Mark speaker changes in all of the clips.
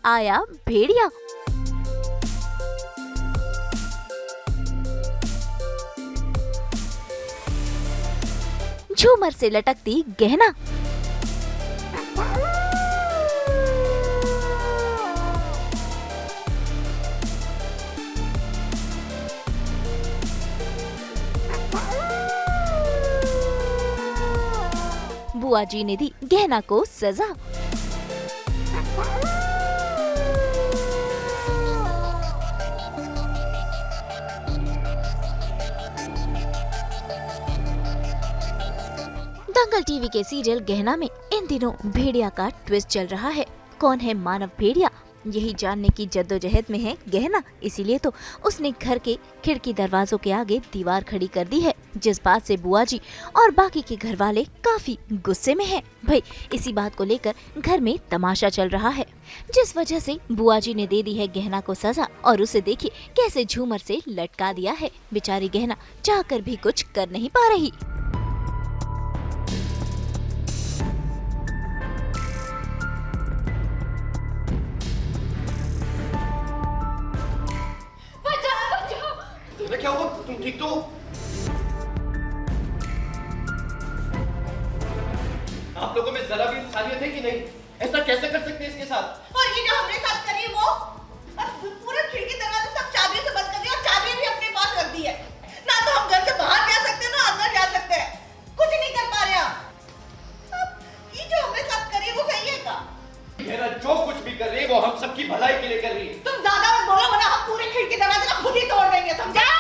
Speaker 1: आया भेड़िया। झूमर से लटकती गहना। बुआ जी ने दी गहना को सजा। दंगल टीवी के सीरियल गहना में इन दिनों भेड़िया का ट्विस्ट चल रहा है। कौन है मानव भेड़िया, यही जानने की जद्दोजहद में है गहना। इसीलिए तो उसने घर के खिड़की दरवाजों के आगे दीवार खड़ी कर दी है, जिस बात से बुआ जी और बाकी के घर वाले काफी गुस्से में हैं। भाई इसी बात को लेकर घर में तमाशा चल रहा है, जिस वजह से बुआ जी ने दे दी है गहना को सजा। और उसे देखिए कैसे झूमर से लटका दिया है। बेचारी गहना चाहकर भी कुछ कर नहीं पा रही।
Speaker 2: क्या हुआ? तुम ठीक तो? आप लोगों में जरा भी इंसानियत है कि नहीं? ऐसा कैसे कर सकते हैं इसके साथ?
Speaker 3: और ये जो हमने साथ करी वो पूरा खिड़की दरवाजा सब चाबियों से बंद कर दिया और चाबी भी अपने पास रख दी है। ना तो हम घर से बाहर जा सकते हैं ना अंदर जा सकते हैं, कुछ नहीं कर पा रहे हम। अब ये जो हमने साथ करी वो सही है का?
Speaker 2: मेरा जो कुछ भी कर रही है वो हम सबकी भलाई के लिए कर रही है।
Speaker 3: तुम ज्यादा मत बोलो वरना हम पूरे खिड़की दरवाजे का खुद ही तोड़ देंगे, समझा?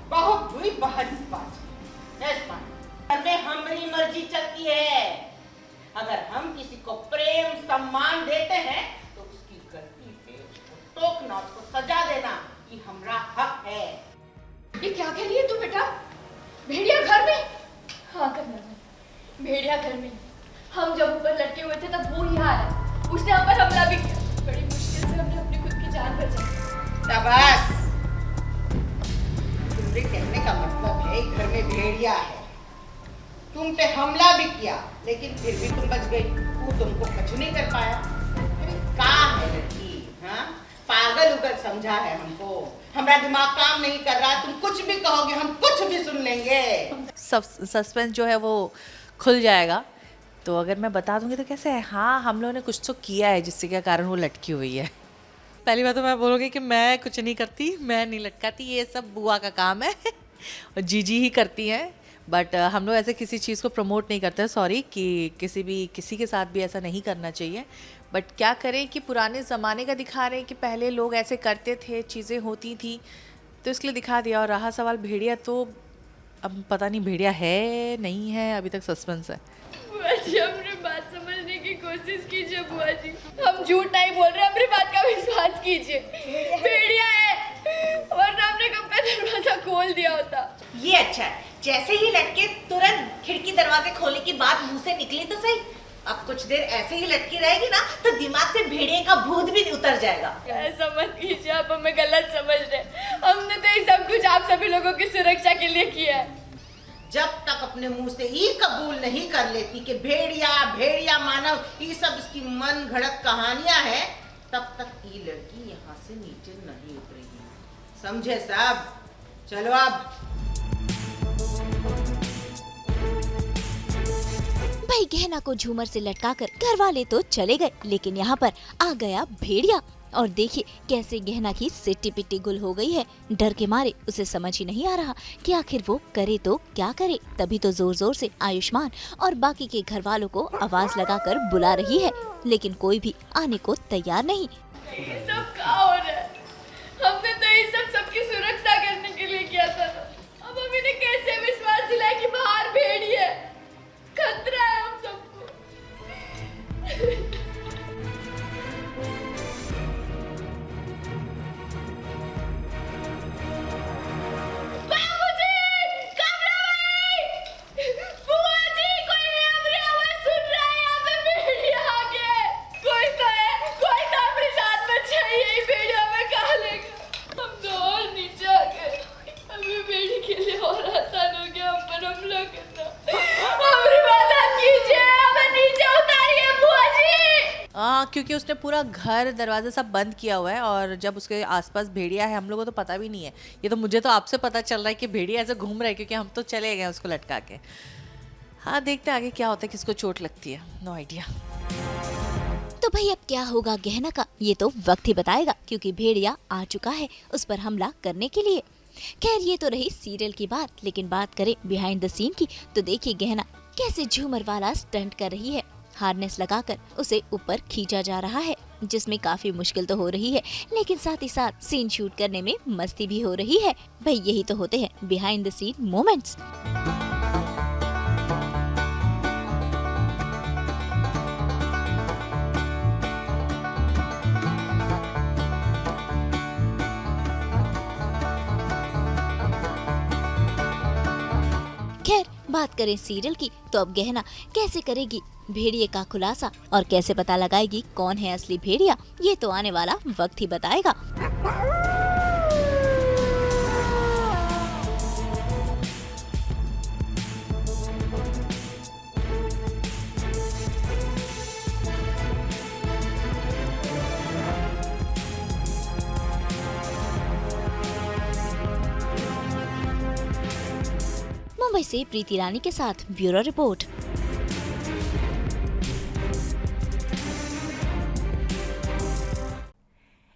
Speaker 4: बहुत बुरी बहसबाजी। घर में हमारी मर्जी चलती है। अगर हम किसी को प्रेम सम्मान देते हैं तो उसकी गलती पे उसको टोकना, उसको सजा देना ये हमारा हक है।
Speaker 5: ये क्या कह रही है तू बेटा? भेड़िया घर में? हाँ करना, भेड़िया घर में। हम जब ऊपर लटके हुए थे तब वो यहाँ आया, उसने हम पर हमला भी किया। बड़ी मुश्किल से हमने अपनी खुद की जान बचाई।
Speaker 4: शाबाश। तुम्हारे कहने का मतलब है घर में भेड़िया है, तुम पे हमला भी किया लेकिन फिर भी तुम बच गई। वो तुमको कुछ नहीं कर पाया। कहाँ है लड़की? हाँ, पागल उगल समझा है हमको। हमारा दिमाग काम नहीं कर रहा। तुम कुछ भी कहोगे हम कुछ भी सुन लेंगे।
Speaker 6: सस्पेंस जो है वो खुल जाएगा। तो अगर मैं बता दूंगी तो कैसे है? हाँ, हम लोगों ने कुछ तो किया है जिससे क्या कारण वो लटकी हुई है। पहली बात तो मैं बोलूँगी कि मैं कुछ नहीं करती, मैं नहीं लटकाती, ये सब बुआ का काम है और जीजी ही करती हैं। बट हम लोग ऐसे किसी चीज़ को प्रमोट नहीं करते, सॉरी, कि किसी के साथ भी ऐसा नहीं करना चाहिए। बट क्या करें कि पुराने ज़माने का दिखा रहे हैं कि पहले लोग ऐसे करते थे, चीज़ें होती थी, तो इसके लिए दिखा दिया। और रहा सवाल भेड़िया, तो अब पता नहीं भेड़िया है नहीं है, अभी तक सस्पेंस है।
Speaker 5: बुआ जी अपनी बात समझने की कोशिश कीजिए। बुआ जी हम झूठ नहीं बोल रहे, अपनी बात का विश्वास कीजिए। भेड़िया है, वरना हमने कब का दरवाजा खोल दिया होता।
Speaker 3: ये अच्छा है, जैसे ही लटके तुरंत खिड़की दरवाजे खोलने की बात मुंह से निकली तो सही। अब कुछ देर ऐसे ही लटकी रहेगी ना तो दिमाग से भेड़िए का भूत भी उतर जाएगा।
Speaker 5: ऐसा मत कीजिए, आप हमें गलत समझ रहे। हमने तो ये सब कुछ आप सभी लोगों की सुरक्षा के लिए किया है।
Speaker 4: जब तक अपने मुंह से ये कबूल नहीं कर लेती कि भेड़िया मानव ये सब इसकी मन घड़त कहानियां हैं, तब तक ये लड़की यहाँ से नीचे नहीं उतरेगी। समझे सब? चलो अब।
Speaker 1: भाई गहना को झूमर से लटकाकर घर वाले तो चले गए, लेकिन यहाँ पर आ गया भेड़िया। और देखिए कैसे गहना की सिट्टी पिट्टी गुल हो गई है। डर के मारे उसे समझ ही नहीं आ रहा कि आखिर वो करे तो क्या करे। तभी तो जोर जोर से आयुष्मान और बाकी के घर वालों को आवाज लगाकर बुला रही है, लेकिन कोई भी आने को तैयार नहीं।
Speaker 5: ये सब क्या हो रहा है? हमने तो ये सब सबकी सुरक्षा करने के लिए किया था। अब हम इन्हें कैसे विश्वास दिलाए कि बाहर भेड़िया है? खतरा है हम सबको।
Speaker 6: क्योंकि उसने पूरा घर दरवाज़ा सब बंद किया हुआ है और जब उसके आसपास भेड़िया है हम लोगों को तो पता भी नहीं है। ये तो मुझे तो आपसे पता चल रहा है कि भेड़िया ऐसे घूम रहा है क्योंकि हम तो चले गए उसको लटका के। हाँ देखते हैं आगे क्या होता है, किसको चोट लगती है, नो आइडिया।
Speaker 1: तो भाई अब क्या होगा गहना का, ये तो वक्त ही बताएगा, क्योंकि भेड़िया आ चुका है उस पर हमला करने के लिए। खैर ये तो रही सीरियल की बात, लेकिन बात करें बिहाइंड द सीन की तो देखिए गहना कैसे झूमर वाला स्टंट कर रही है। हार्नेस लगाकर उसे ऊपर खींचा जा रहा है, जिसमें काफी मुश्किल तो हो रही है, लेकिन साथ ही साथ सीन शूट करने में मस्ती भी हो रही है। भाई यही तो होते हैं बिहाइंड द सीन मोमेंट्स। खैर बात करें सीरियल की तो अब गहना कैसे करेगी भेड़िए का खुलासा और कैसे पता लगाएगी कौन है असली भेड़िया, ये तो आने वाला वक्त ही बताएगा। मुंबई से प्रीति रानी के साथ ब्यूरो रिपोर्ट।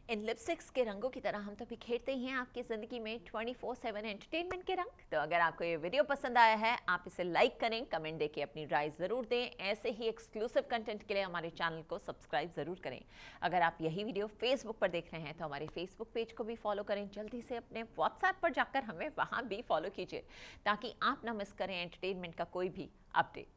Speaker 7: इन लिपस्टिक्स के रंगों की तरह हम तो बिखेरते ही हैं आपकी ज़िंदगी में 24/7 एंटरटेनमेंट के रंग। तो अगर आपको ये वीडियो पसंद आया है आप इसे लाइक करें, कमेंट देके अपनी राय ज़रूर दें। ऐसे ही एक्सक्लूसिव कंटेंट के लिए हमारे चैनल को सब्सक्राइब ज़रूर करें। अगर आप यही वीडियो फेसबुक पर देख रहे हैं तो हमारे फेसबुक पेज को भी फॉलो करें। जल्दी से अपने व्हाट्सएप पर जाकर हमें वहाँ भी फॉलो कीजिए ताकि आप ना मिस करें एंटरटेनमेंट का कोई भी अपडेट।